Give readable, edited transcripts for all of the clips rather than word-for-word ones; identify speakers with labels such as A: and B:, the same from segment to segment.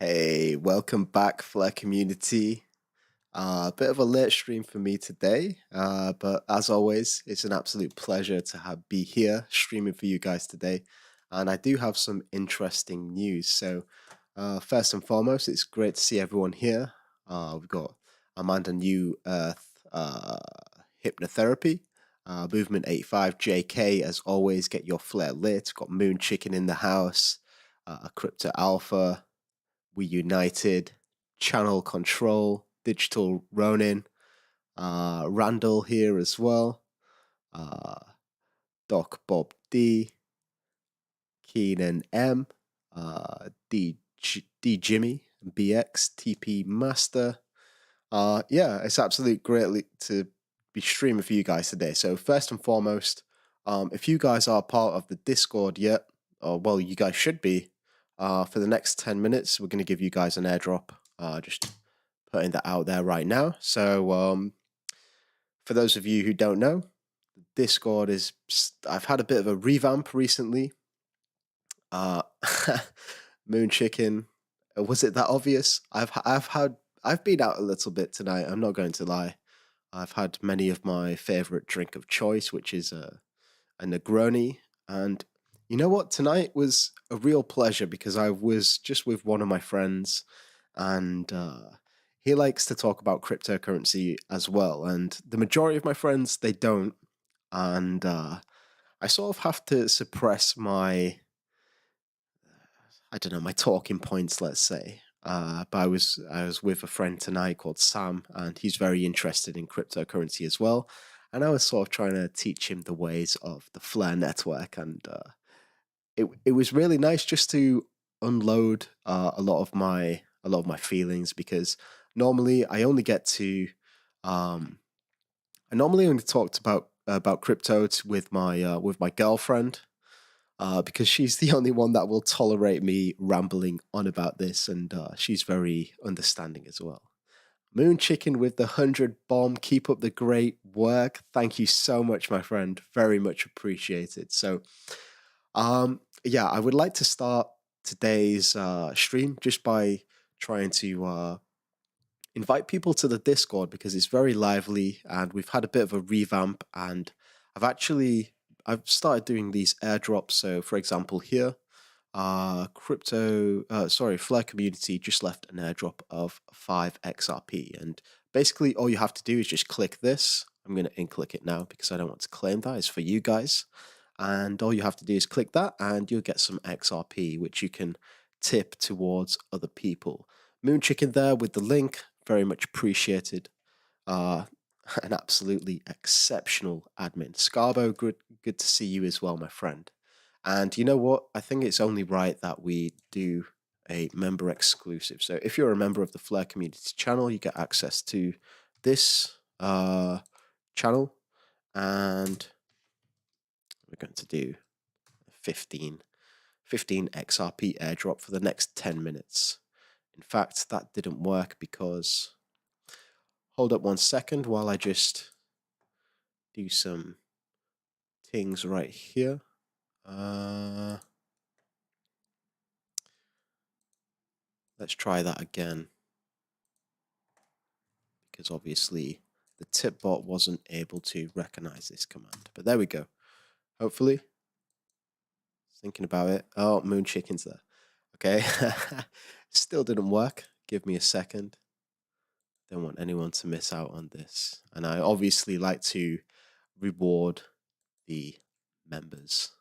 A: Hey, welcome back, Flare community. A bit of a late stream for me today, but as always, it's an absolute pleasure to be here streaming for you guys today. And I do have some interesting news. So, first and foremost, it's great to see everyone here. We've got Amanda New Earth Hypnotherapy, Movement 85 JK. As always, get your flare lit. Got Moon Chicken in the house, Crypto Alpha. We United, Channel Control, Digital Ronin, Randall here as well, uh, Doc Bob D, Keenan M, D Jimmy, BX, TP Master. Yeah, it's absolutely great to be streaming for you guys today. So first and foremost, if you guys are part of the Discord yet, or well, you guys should be. For the next 10 minutes, we're going to give you guys an airdrop. Just putting that out there right now. So for those of you who don't know, Discord is. I've had a bit of a revamp recently. Uh, Moon Chicken. Was it that obvious? I've been out a little bit tonight. I'm not going to lie. I've had many of my favorite drink of choice, which is a Negroni. And you know what? Tonight was a real pleasure because I was just with one of my friends, and he likes to talk about cryptocurrency as well. And the majority of my friends, they don't. And I sort of have to suppress I don't know, my talking points, let's say. But I was with a friend tonight called Sam, and he's very interested in cryptocurrency as well. And I was sort of trying to teach him the ways of the Flare network, and it was really nice just to unload a lot of my feelings because normally I only get to I normally only talked about crypto with my girlfriend, because she's the only one that will tolerate me rambling on about this, and she's very understanding as well. Moon Chicken with the 100 bomb. Keep up the great work. Thank you so much, my friend. Very much appreciated. So, yeah, I would like to start today's stream just by trying to invite people to the Discord because it's very lively and we've had a bit of a revamp. And I've started doing these airdrops. So, for example, here, Flare Community just left an airdrop of 5 XRP, and basically all you have to do is just click this. I'm going to unclick it now because I don't want to claim that. It's for you guys, and all you have to do is click that and you'll get some XRP which you can tip towards other people. Moon Chicken there with the link, very much appreciated. uh an absolutely exceptional admin. Scarbo, good to see you as well, my friend. And you know what? I think it's only right that we do a member exclusive. So if you're a member of the Flare Community channel, you get access to this channel, and we're going to do 15 XRP airdrop for the next 10 minutes. In fact, that didn't work because, hold up one second while I just do some things right here. Let's try that again, because obviously the tip bot wasn't able to recognize this command. But there we go. Hopefully. Thinking about it. Oh, Moon Chicken's there. Okay. Still didn't work. Give me a second. Don't want anyone to miss out on this. And I obviously like to reward the members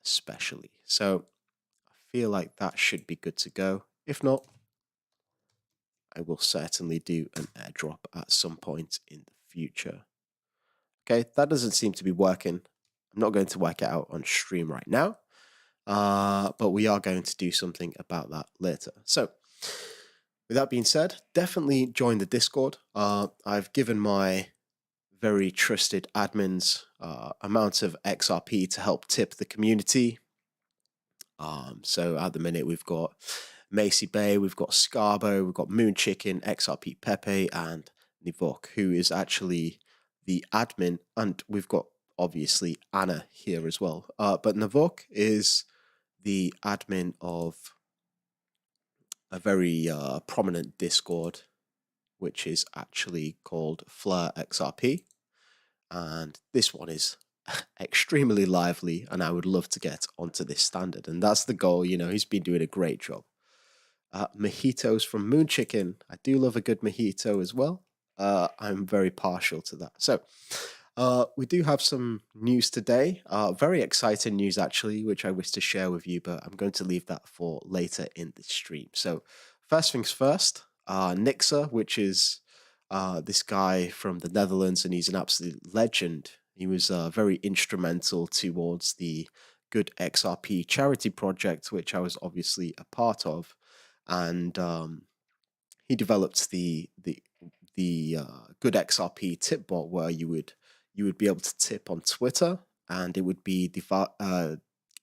A: especially. So I feel like that should be good to go. If not, I will certainly do an airdrop at some point in the future. Okay, that doesn't seem to be working. I'm not going to work it out on stream right now, but we are going to do something about that later. So, with that being said, definitely join the Discord. I've given my very trusted admins amount of XRP to help tip the community. So at the minute we've got Macy Bay, we've got Scarbo, we've got Moon Chicken, XRP Pepe, and Nivok, who is actually the admin, and we've got obviously Anna here as well. But Nivok is the admin of a very prominent Discord, which is actually called Flare XRP. And this one is extremely lively, and I would love to get onto this standard. And that's the goal. He's been doing a great job. Mojitos from Moon Chicken. I do love a good mojito as well. I'm very partial to that. So we do have some news today. Very exciting news, actually, which I wish to share with you, but I'm going to leave that for later in the stream. So first things first, Nixer, which is this guy from the Netherlands, and he's an absolute legend. He was very instrumental towards the Good XRP charity project, which I was obviously a part of, and he developed the Good XRP tip bot, where you would be able to tip on Twitter, and it would be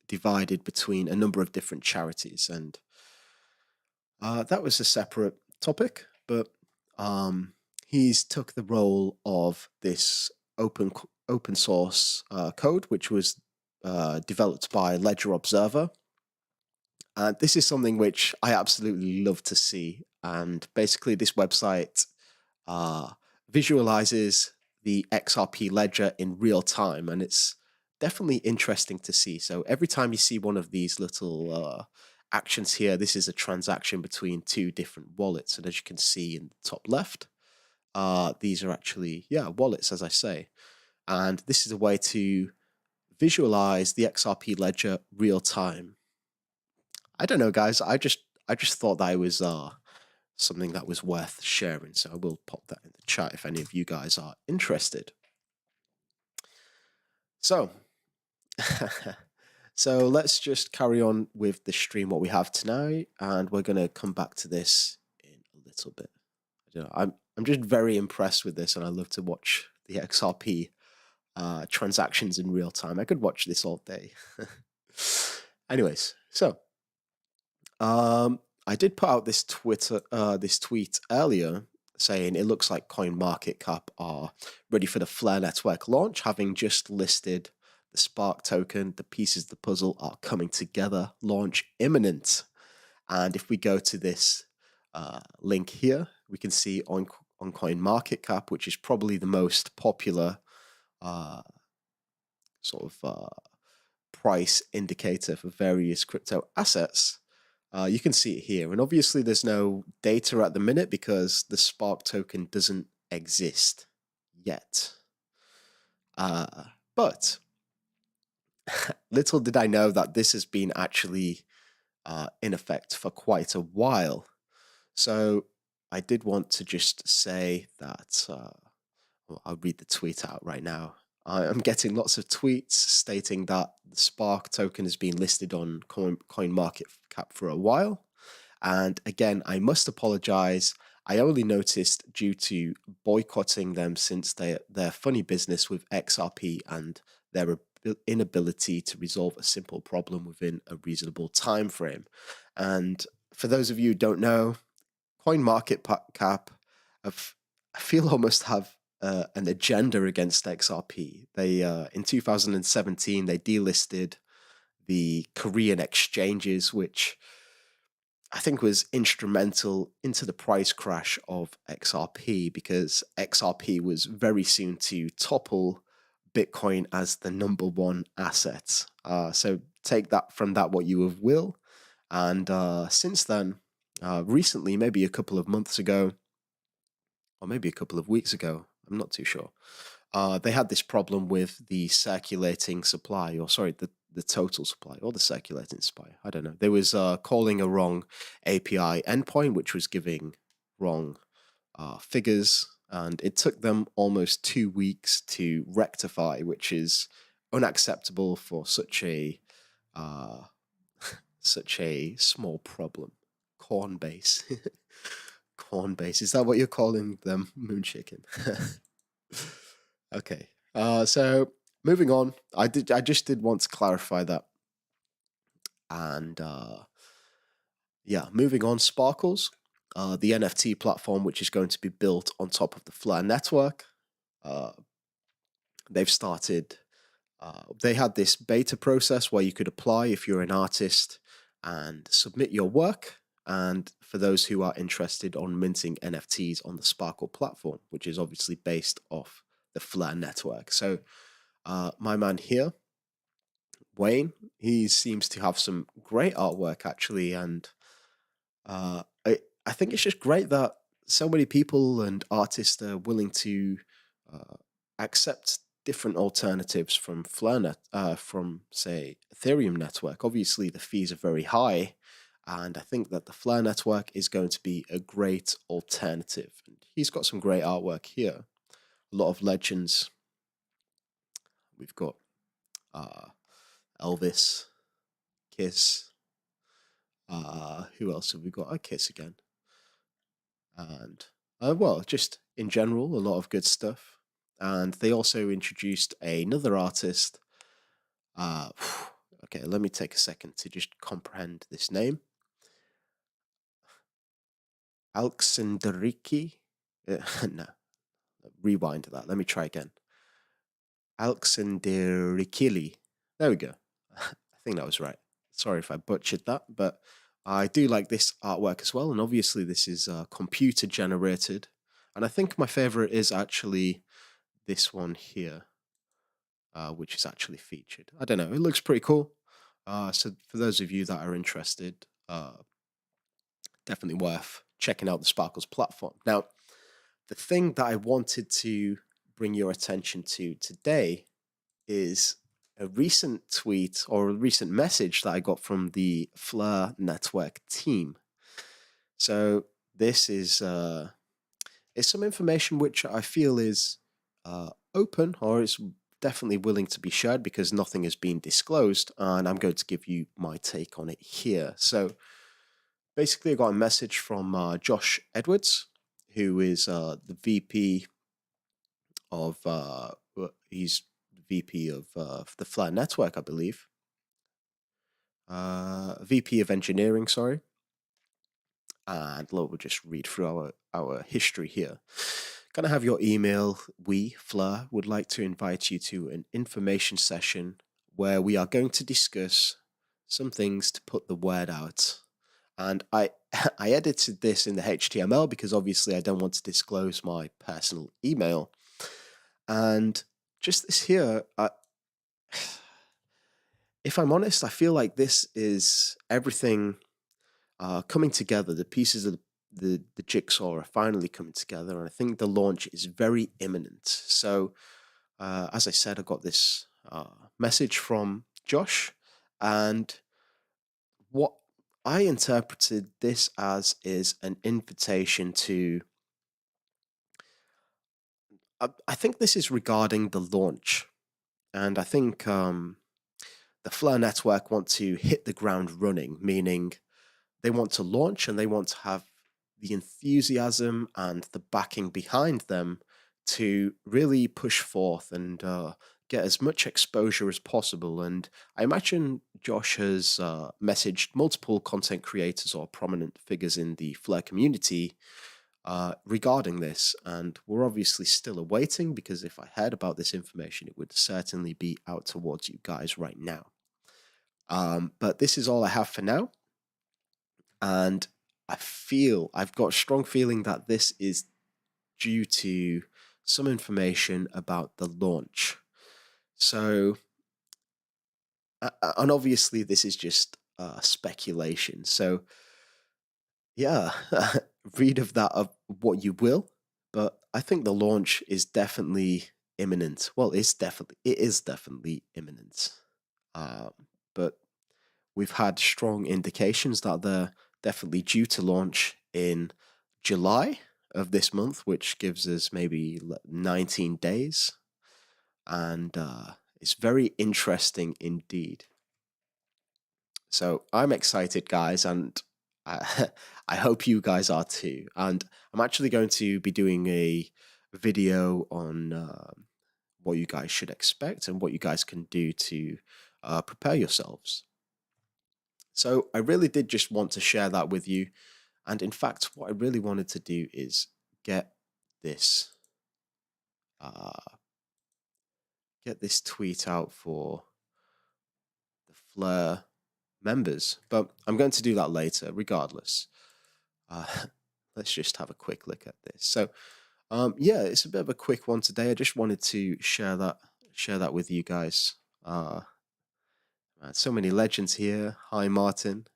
A: divided between a number of different charities, and that was a separate topic, but he's took the role of this open source code, which was developed by Ledger Observer. And this is something which I absolutely love to see. And basically, this website visualizes the XRP ledger in real time, and it's definitely interesting to see. So every time you see one of these little actions here, this is a transaction between two different wallets. And as you can see in the top left, these are actually, wallets, as I say. And this is a way to visualize the XRP ledger real time. I don't know, guys. I just thought that it was something that was worth sharing. So I will pop that in the chat if any of you guys are interested. So, so let's just carry on with the stream, what we have tonight, and we're going to come back to this in a little bit. I'm just very impressed with this, and I love to watch the XRP transactions in real time. I could watch this all day. Anyways, so I did put out this tweet earlier saying it looks like CoinMarketCap are ready for the Flare network launch, having just listed the Spark token. The pieces of the puzzle are coming together. Launch imminent. And if we go to this link here, we can see on CoinMarketCap, which is probably the most popular price indicator for various crypto assets. You can see it here. And obviously there's no data at the minute because the Spark token doesn't exist yet. But little did I know that this has been actually in effect for quite a while. So I did want to just say that, I'll read the tweet out right now. I'm getting lots of tweets stating that the Spark token has been listed on CoinMarketCap for a while. And again, I must apologize. I only noticed due to boycotting them since their funny business with XRP and their inability to resolve a simple problem within a reasonable time frame. And for those of you who don't know, CoinMarketCap, I feel almost have an agenda against XRP. They in 2017 they delisted the Korean exchanges, which I think was instrumental into the price crash of XRP, because XRP was very soon to topple Bitcoin as the number one asset. So take that from that what you will. And since then, recently, maybe a couple of months ago, or maybe a couple of weeks ago, I'm not too sure, they had this problem with the circulating supply, or sorry, the total supply, or the circulating supply. I don't know. They was calling a wrong API endpoint, which was giving wrong figures, and it took them almost 2 weeks to rectify, which is unacceptable for such a small problem. Cornbase. Cornbase. Is that what you're calling them? Moon chicken. Okay. So moving on, I just did want to clarify that. And moving on, Sparkles, the NFT platform, which is going to be built on top of the Flare network. They've started. They had this beta process where you could apply if you're an artist and submit your work, and for those who are interested on minting NFTs on the Sparkle platform, which is obviously based off the Flare network. So my man here, Wayne, he seems to have some great artwork actually, and I think it's just great that so many people and artists are willing to uh, accept different alternatives from from say Ethereum network. Obviously, the fees are very high, and I think that the Flare network is going to be a great alternative. And he's got some great artwork here. A lot of legends. We've got uh, Elvis, Kiss. Who else have we got? Kiss again. And well, just in general, a lot of good stuff. And they also introduced another artist. Uh, okay, let me take a second to just comprehend this name. Alexandriki. No, rewind that. Let me try again. Alexandrikili. There we go. I think that was right. Sorry if I butchered that, but I do like this artwork as well. And obviously, this is computer generated. And I think my favorite is actually this one here, which is actually featured. I don't know. It looks pretty cool. So for those of you that are interested, definitely worth checking out the Sparkles platform. Now, the thing that I wanted to bring your attention to today is a recent tweet or a recent message that I got from the Flare Network team. So this is some information which I feel is open or is definitely willing to be shared because nothing has been disclosed, and I'm going to give you my take on it here. So basically, I got a message from Josh Edwards, who is the VP of he's VP of the Flare Network, I believe. VP of Engineering, sorry. And we'll just read through our history here. Can I have your email? We, Flare, would like to invite you to an information session where we are going to discuss some things to put the word out. And I edited this in the HTML because obviously I don't want to disclose my personal email. And just this here, if I'm honest, I feel like this is everything coming together. The pieces of the jigsaw are finally coming together, and I think the launch is very imminent. So, as I said, I got this message from Josh, and what I interpreted this as is an invitation to. I think this is regarding the launch, and I think the Flare Network want to hit the ground running, meaning they want to launch and they want to have the enthusiasm and the backing behind them to really push forth and get as much exposure as possible. And I imagine Josh has messaged multiple content creators or prominent figures in the Flare community regarding this. And we're obviously still awaiting because if I heard about this information, it would certainly be out towards you guys right now. But this is all I have for now. And I've got a strong feeling that this is due to some information about the launch. So, and obviously, this is just speculation. So, yeah, read of that of what you will. But I think the launch is definitely imminent. Well, it is definitely imminent. Um, but we've had strong indications that they're definitely due to launch in July of this month, which gives us maybe 19 days. And it's very interesting indeed. So I'm excited, guys, and I, I hope you guys are too. And I'm actually going to be doing a video on what you guys should expect and what you guys can do to prepare yourselves. So I really did just want to share that with you. And in fact, what I really wanted to do is get this tweet out for the Flare members. But I'm going to do that later, regardless. Uh, let's just have a quick look at this. So, yeah, it's a bit of a quick one today. I just wanted to share that with you guys. So many legends here. Hi, Martin.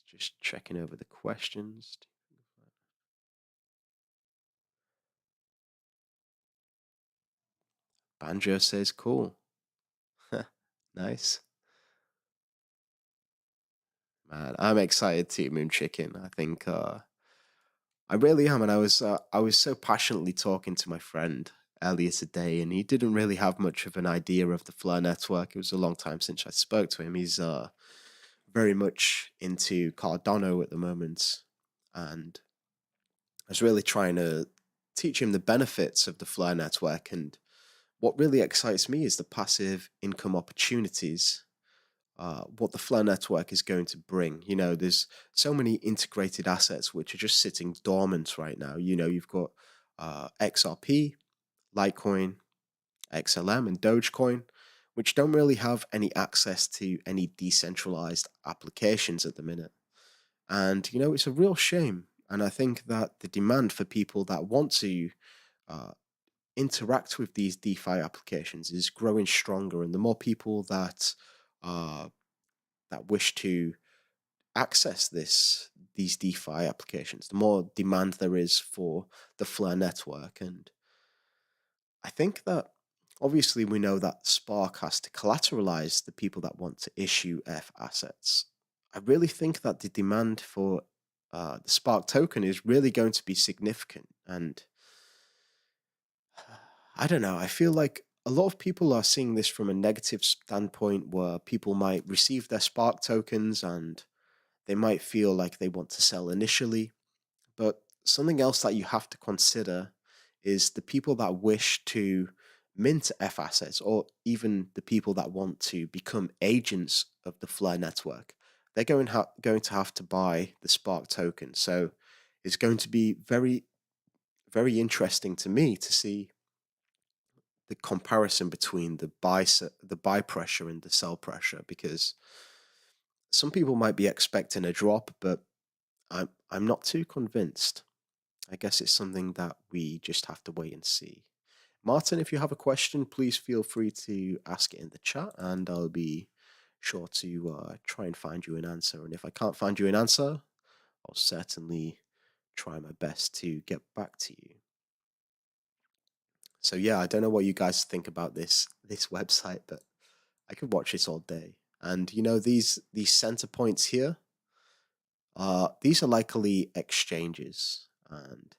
A: Just checking over the questions. Banjo says cool. Nice. Man, I'm excited to eat Moon Chicken. I think I really am, and I was so passionately talking to my friend earlier today, and he didn't really have much of an idea of the Fleur network. It was a long time since I spoke to him. He's very much into Cardano at the moment, and I was really trying to teach him the benefits of the Fleur network. And what really excites me is the passive income opportunities. What the Fleur network is going to bring. There's so many integrated assets which are just sitting dormant right now. You've got XRP, Litecoin, XLM, and Dogecoin, which don't really have any access to any decentralized applications at the minute. And, it's a real shame. And I think that the demand for people that want to uh, interact with these DeFi applications is growing stronger. And the more people uh, that wish to access these DeFi applications, the more demand there is for the Flare network. And I think that obviously we know that Spark has to collateralize the people that want to issue F assets. I really think that the demand for the Spark token is really going to be significant. And I don't know, I feel like a lot of people are seeing this from a negative standpoint where people might receive their Spark tokens and they might feel like they want to sell initially. But something else that you have to consider is the people that wish to mint F assets, or even the people that want to become agents of the Flare network. They're going to have to buy the Spark token. So it's going to be very, very interesting to me to see the comparison between the buy pressure and the sell pressure, because some people might be expecting a drop, but I'm not too convinced. I guess it's something that we just have to wait and see. Martin, if you have a question, please feel free to ask it in the chat, and I'll be sure to try and find you an answer. And if I can't find you an answer, I'll certainly try my best to get back to you. So yeah, I don't know what you guys think about this website, but I could watch this all day. And these center points here, these are likely exchanges, and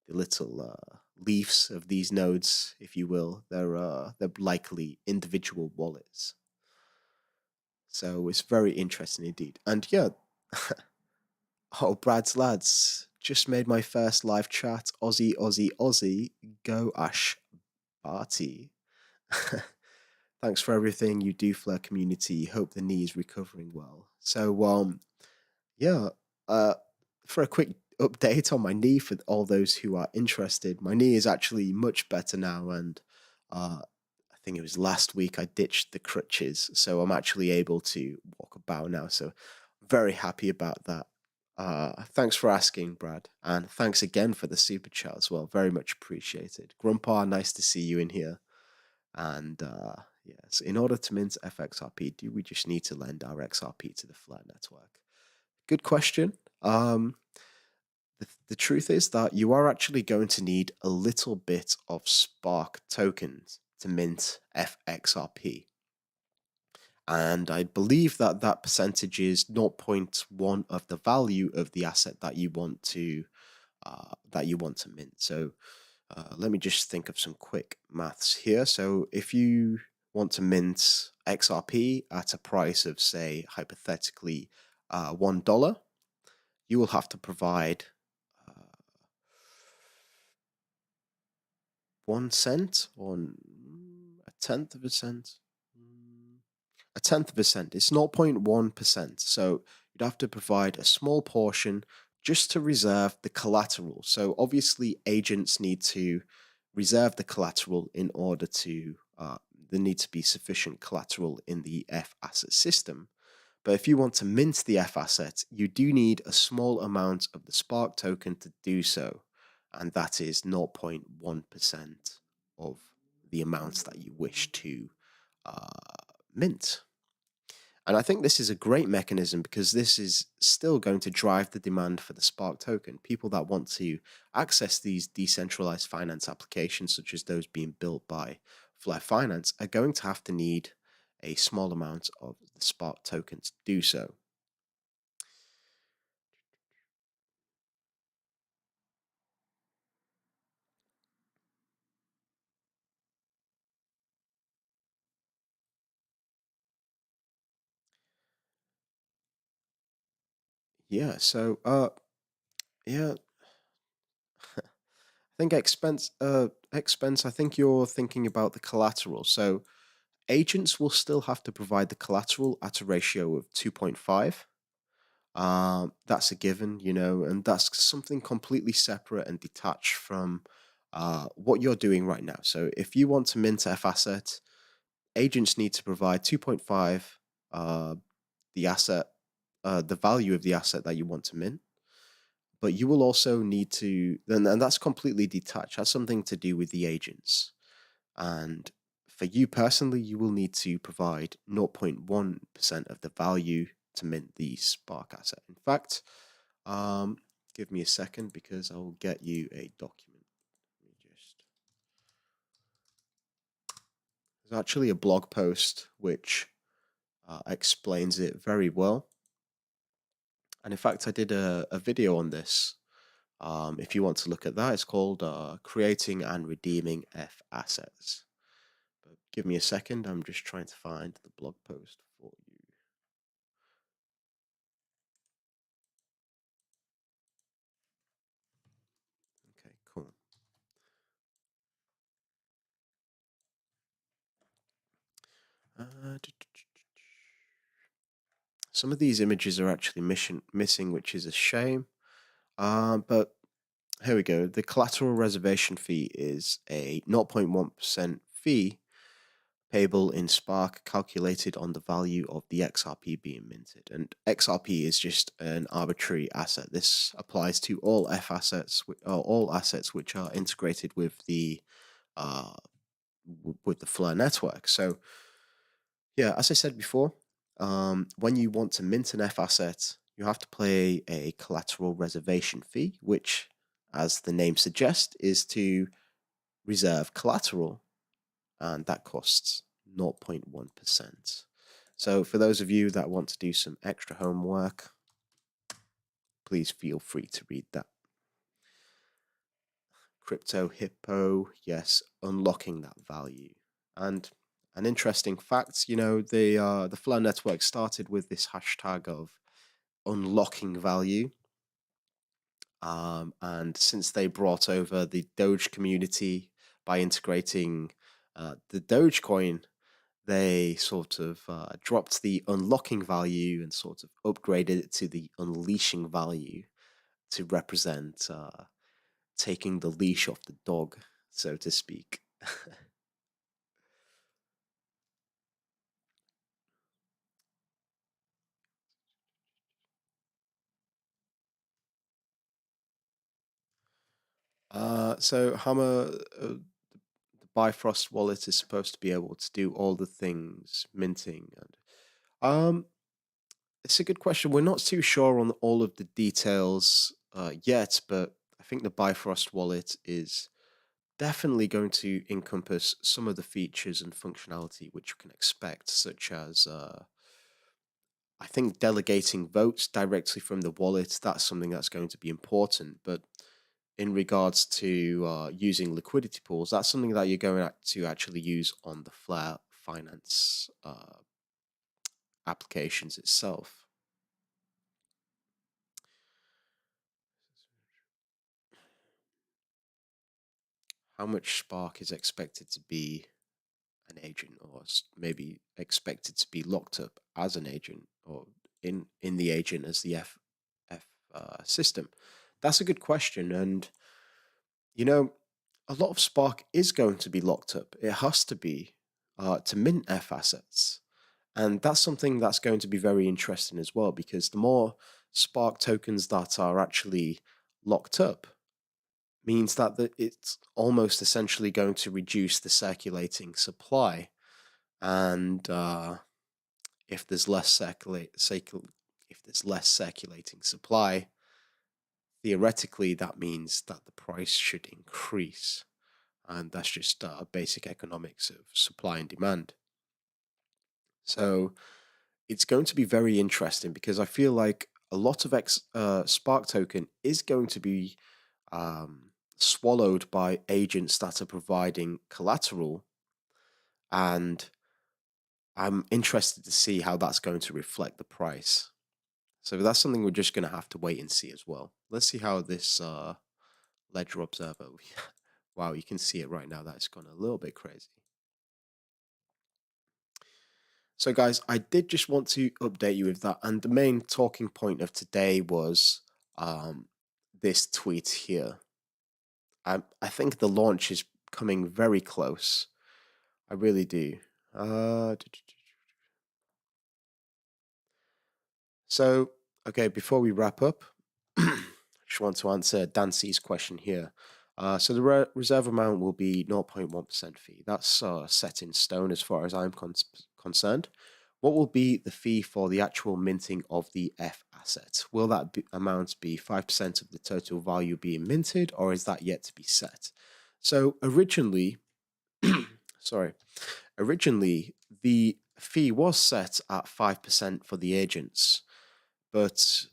A: the little leaves of these nodes, if you will, they're likely individual wallets. So it's very interesting indeed. And yeah, oh, Brad's lads, just made my first live chat. Aussie, Aussie, Aussie, go Ash Barty. Thanks for everything you do for our community. Hope the knee is recovering well. So yeah, for a quick update on my knee for all those who are interested, my knee is actually much better now, and I think it was last week I ditched the crutches, so I'm actually able to walk about now. So very happy about that. Thanks for asking, Brad, and thanks again for the super chat as well. Very much appreciated. Grandpa, nice to see you in here. And yes, in order to mint FXRP, do we just need to lend our XRP to the Flare network? Good question. The truth is that you are actually going to need a little bit of Spark tokens to mint FXRP. And I believe that that percentage is 0.1 of the value of the asset that you want to mint. So let me just think of some quick maths here. So if you want to mint XRP at a price of, say, hypothetically $1, you will have to provide 1 cent or a tenth of a cent. A tenth of a cent. It's 0.1%. So you'd have to provide a small portion just to reserve the collateral. So obviously agents need to reserve the collateral in order to, there needs to be sufficient collateral in the F asset system. But if you want to mint the F asset, you do need a small amount of the Spark token to do so, and that is 0.1% of the amounts that you wish to mint. And I think this is a great mechanism because this is still going to drive the demand for the Spark token. People that want to access these decentralized finance applications, such as those being built by Flare Finance, are going to have to need a small amount of the Spark token to do so. Yeah, so yeah, I think expense, I think you're thinking about the collateral. So agents will still have to provide the collateral at a ratio of 2.5. That's a given, and that's something completely separate and detached from what you're doing right now. So if you want to mint F asset, agents need to provide 2.5 the asset, the value of the asset that you want to mint. But you will also need to, and that's completely detached. That's something to do with the agents. And for you personally, you will need to provide 0.1% of the value to mint the Spark asset. In fact, give me a second because I will get you a document. There's actually a blog post which explains it very well. And in fact, I did a video on this. If you want to look at that, it's called Creating and Redeeming F Assets. But give me a second. I'm just trying to find the blog post for you. Okay, cool. Some of these images are actually missing, which is a shame. But here we go. The collateral reservation fee is a 0.1% fee payable in Spark calculated on the value of the XRP being minted. And XRP is just an arbitrary asset. This applies to all F assets, all assets which are integrated with the Flare network. So yeah, as I said before, when you want to mint an F asset, you have to pay a collateral reservation fee, which, as the name suggests, is to reserve collateral, and that costs 0.1%. So for those of you that want to do some extra homework, please feel free to read that. Crypto Hippo, yes, unlocking that value. And an interesting fact, the Flow network started with this hashtag of unlocking value. And since they brought over the Doge community by integrating the Dogecoin, they sort of dropped the unlocking value and sort of upgraded it to the unleashing value to represent taking the leash off the dog, so to speak. So Hammer, the Bifrost wallet is supposed to be able to do all the things minting, and it's a good question. We're not too sure on all of the details yet, but I think the Bifrost wallet is definitely going to encompass some of the features and functionality which you can expect, such as I think delegating votes directly from the wallet. That's something that's going to be important, but in regards to using liquidity pools, that's something that you're going to actually use on the Flare Finance applications itself. How much Spark is expected to be an agent, or maybe expected to be locked up as an agent, or in the agent as the F system? That's a good question, and a lot of Spark is going to be locked up. It has to be to mint F assets. And that's something that's going to be very interesting as well, because the more Spark tokens that are actually locked up means that it's almost essentially going to reduce the circulating supply. And if there's less circulating supply, theoretically that means that the price should increase, and that's just basic economics of supply and demand. So it's going to be very interesting, because I feel like a lot of Spark token is going to be swallowed by agents that are providing collateral, and I'm interested to see how that's going to reflect the price. So that's something we're just going to have to wait and see as well. Let's see how this ledger observer. Wow, you can see it right now. That's gone a little bit crazy. So, guys, I did just want to update you with that. And the main talking point of today was this tweet here. I think the launch is coming very close. I really do. So, okay, before we wrap up, I just want to answer Dancy's question here. So the reserve amount will be 0.1% fee. That's set in stone as far as I'm concerned. What will be the fee for the actual minting of the F asset? Will that amount be 5% of the total value being minted, or is that yet to be set? So originally, originally the fee was set at 5% for the agents, but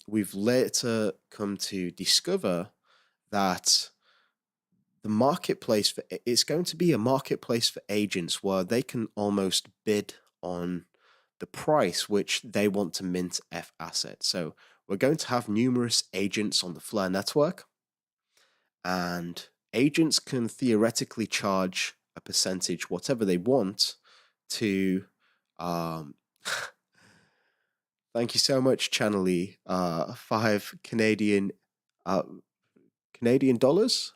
A: we've later come to discover that the marketplace for it's going to be a marketplace for agents where they can almost bid on the price which they want to mint F assets. So we're going to have numerous agents on the Flare network, and agents can theoretically charge a percentage, whatever they want, to thank you so much, Channelie. 5 Canadian dollars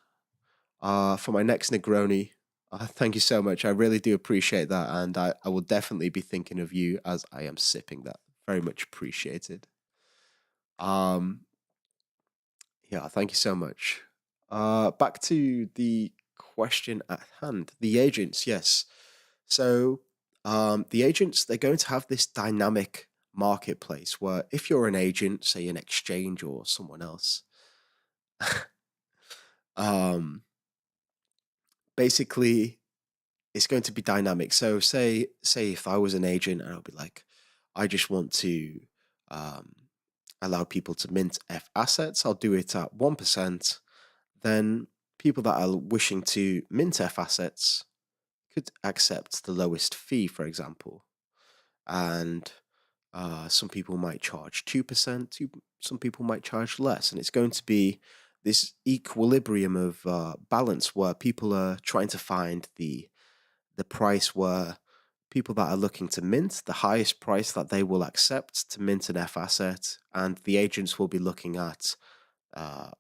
A: for my next Negroni. Thank you so much. I really do appreciate that, and I will definitely be thinking of you as I am sipping that. Very much appreciated. Um, yeah, thank you so much. Back to the question at hand. The agents, yes. So the agents, they're going to have this dynamic marketplace where if you're an agent, say an exchange or someone else, um, basically it's going to be dynamic. So say if I was an agent and I'll be like, I just want to um, allow people to mint F assets, I'll do it at 1%. Then people that are wishing to mint F assets could accept the lowest fee, for example. And some people might charge 2%, some people might charge less. And it's going to be this equilibrium of balance where people are trying to find the price where people that are looking to mint the highest price that they will accept to mint an F asset, and the agents will be looking at uh,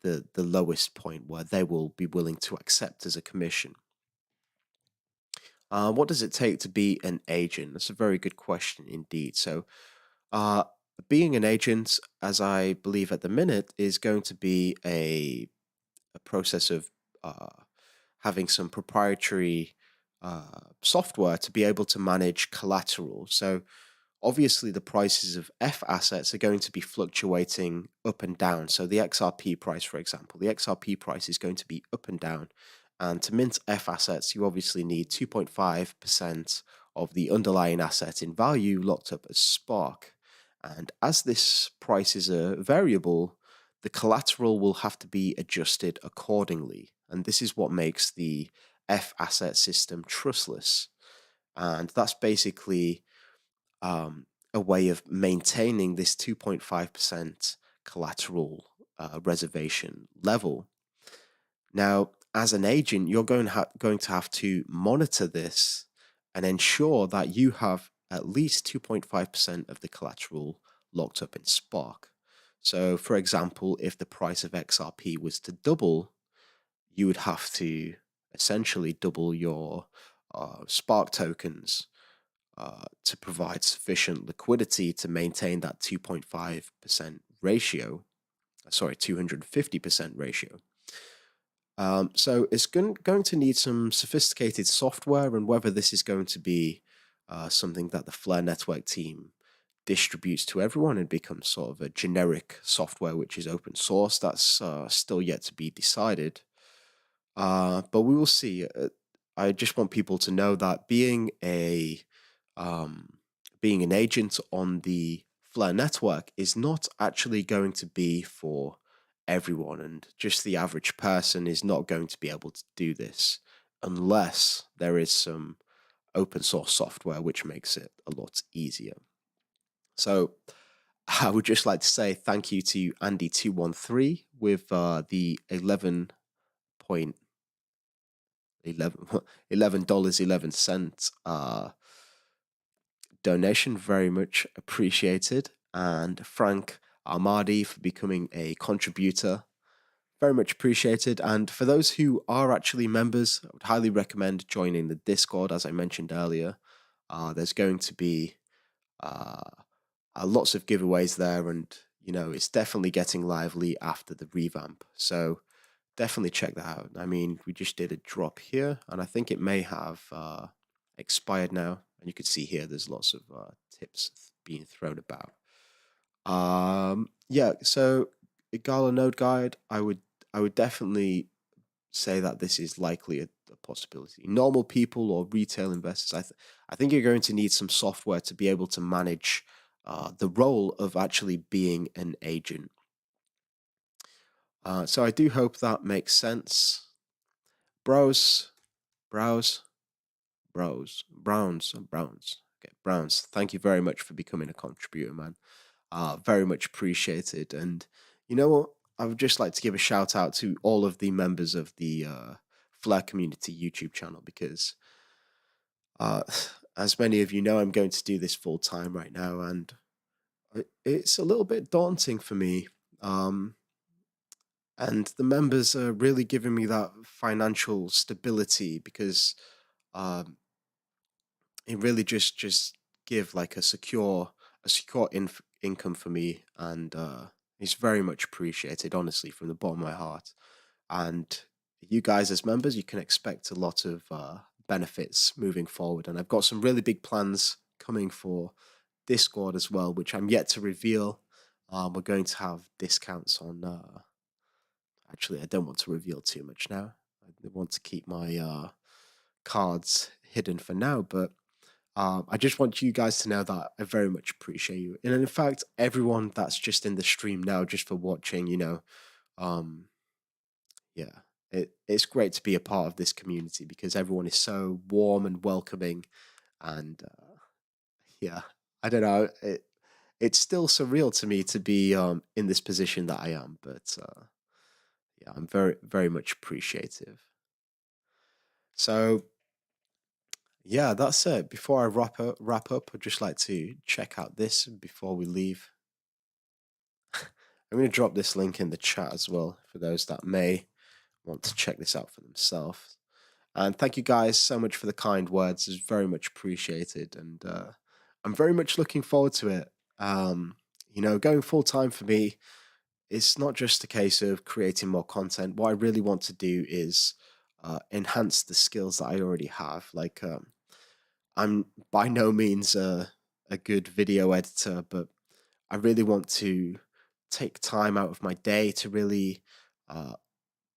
A: the lowest point where they will be willing to accept as a commission. What does it take to be an agent? That's a very good question indeed. So, uh, being an agent, as I believe at the minute, is going to be a process of uh, having some proprietary software to be able to manage collateral. So, obviously, the prices of F assets are going to be fluctuating up and down. So, the XRP price, for example, the XRP price is going to be up and down. And to mint F assets, you obviously need 2.5% of the underlying asset in value locked up as Spark. And as this price is a variable, the collateral will have to be adjusted accordingly. And this is what makes the F asset system trustless. And that's basically a way of maintaining this 2.5% collateral reservation level. Now, as an agent, you're going to have to monitor this and ensure that you have at least 2.5% of the collateral locked up in Spark. So, for example, if the price of XRP was to double, you would have to essentially double your Spark tokens to provide sufficient liquidity to maintain that 2.5% ratio. Sorry, 250% ratio. So it's going to need some sophisticated software, and whether this is going to be something that the Flare Network team distributes to everyone and becomes sort of a generic software which is open source, that's still yet to be decided. But we will see. I just want people to know that um, being an agent on the Flare network is not actually going to be for everyone, and just the average person is not going to be able to do this unless there is some open source software which makes it a lot easier. So I would just like to say thank you to Andy213 with the 11.11 donation, very much appreciated, and Frank Armadi for becoming a contributor, very much appreciated. And for those who are actually members, I would highly recommend joining the Discord. As I mentioned earlier, there's going to be lots of giveaways there, and it's definitely getting lively after the revamp. So definitely check that out. I mean, we just did a drop here, and I think it may have expired now. And you can see here, there's lots of tips being thrown about. Yeah. So Igala Node Guide, I would definitely say that this is likely a possibility. Normal people or retail investors, I think you're going to need some software to be able to manage the role of actually being an agent. So I do hope that makes sense. Browns. Okay, Browns. Thank you very much for becoming a contributor, man. Very much appreciated. And you know what? I would just like to give a shout out to all of the members of the Flare Community YouTube channel, because as many of you know, I'm going to do this full time right now, and it's a little bit daunting for me. And the members are really giving me that financial stability, because um, it really just give like a secure income for me, and it's very much appreciated, honestly, from the bottom of my heart. And you guys as members, you can expect a lot of benefits moving forward, and I've got some really big plans coming for Discord as well, which I'm yet to reveal. We're going to have discounts on actually, I don't want to reveal too much now. I want to keep my cards hidden for now, but I just want you guys to know that I very much appreciate you. And in fact, everyone that's just in the stream now, just for watching, um, yeah, it's great to be a part of this community, because everyone is so warm and welcoming. And yeah, I don't know, it's still surreal to me to be in this position that I am, but yeah, I'm very, very much appreciative. So yeah, that's it. Before I wrap up, I'd just like to check out this before we leave. I'm going to drop this link in the chat as well for those that may want to check this out for themselves. And thank you guys so much for the kind words. It's very much appreciated, and I'm very much looking forward to it. Going full time for me, it's not just a case of creating more content. What I really want to do is enhance the skills that I already have. Like, I'm by no means a good video editor, but I really want to take time out of my day to really uh,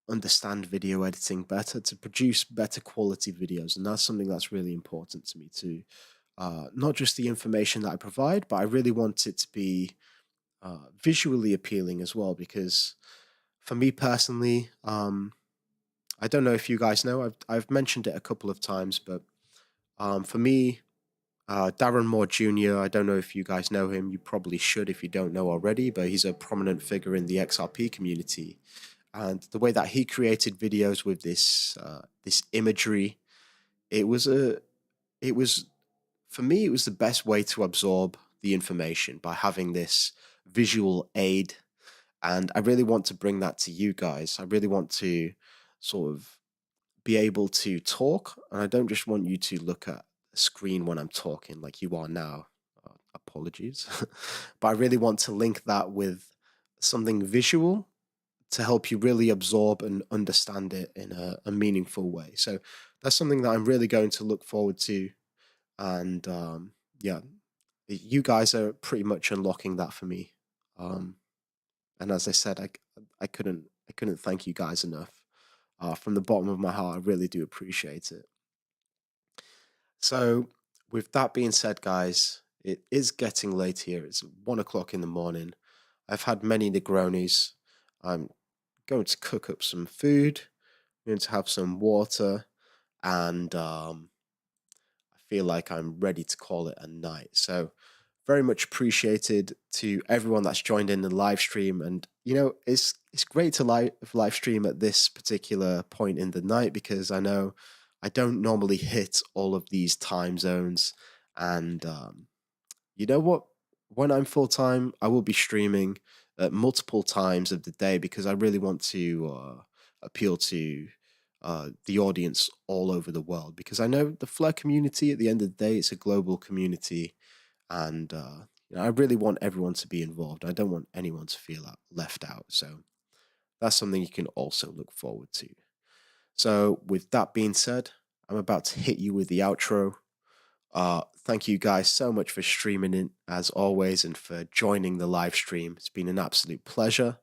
A: understand video editing better, to produce better quality videos. And that's something that's really important to me, to not just the information that I provide, but I really want it to be visually appealing as well. Because for me personally, I don't know if you guys know, I've mentioned it a couple of times, but for me, Darren Moore Jr., I don't know if you guys know him. You probably should if you don't know already, but he's a prominent figure in the XRP community. And the way that he created videos with this imagery, it was for me, it was the best way to absorb the information, by having this visual aid. And I really want to bring that to you guys. I really want to sort of be able to talk, and I don't just want you to look at a screen when I'm talking like you are now. Apologies. But I really want to link that with something visual to help you really absorb and understand it in a meaningful way. So that's something that I'm really going to look forward to. And yeah, you guys are pretty much unlocking that for me. Um, and as I said, I couldn't thank you guys enough. From the bottom of my heart, I really do appreciate it. So, with that being said, guys, it is getting late here. It's 1 o'clock in the morning. I've had many Negronis. I'm going to cook up some food. I'm going to have some water, and I feel like I'm ready to call it a night. So, very much appreciated to everyone that's joined in the live stream. And it's great to live stream at this particular point in the night because I know I don't normally hit all of these time zones. And you know what? When I'm full time, I will be streaming at multiple times of the day because I really want to appeal to the audience all over the world. Because I know the Flare community, at the end of the day, it's a global community, and I really want everyone to be involved. I don't want anyone to feel left out. So that's something you can also look forward to. So with that being said, I'm about to hit you with the outro. Thank you guys so much for streaming in as always and for joining the live stream. It's been an absolute pleasure.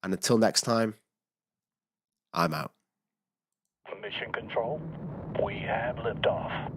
A: And until next time, I'm out.
B: Mission Control, we have liftoff.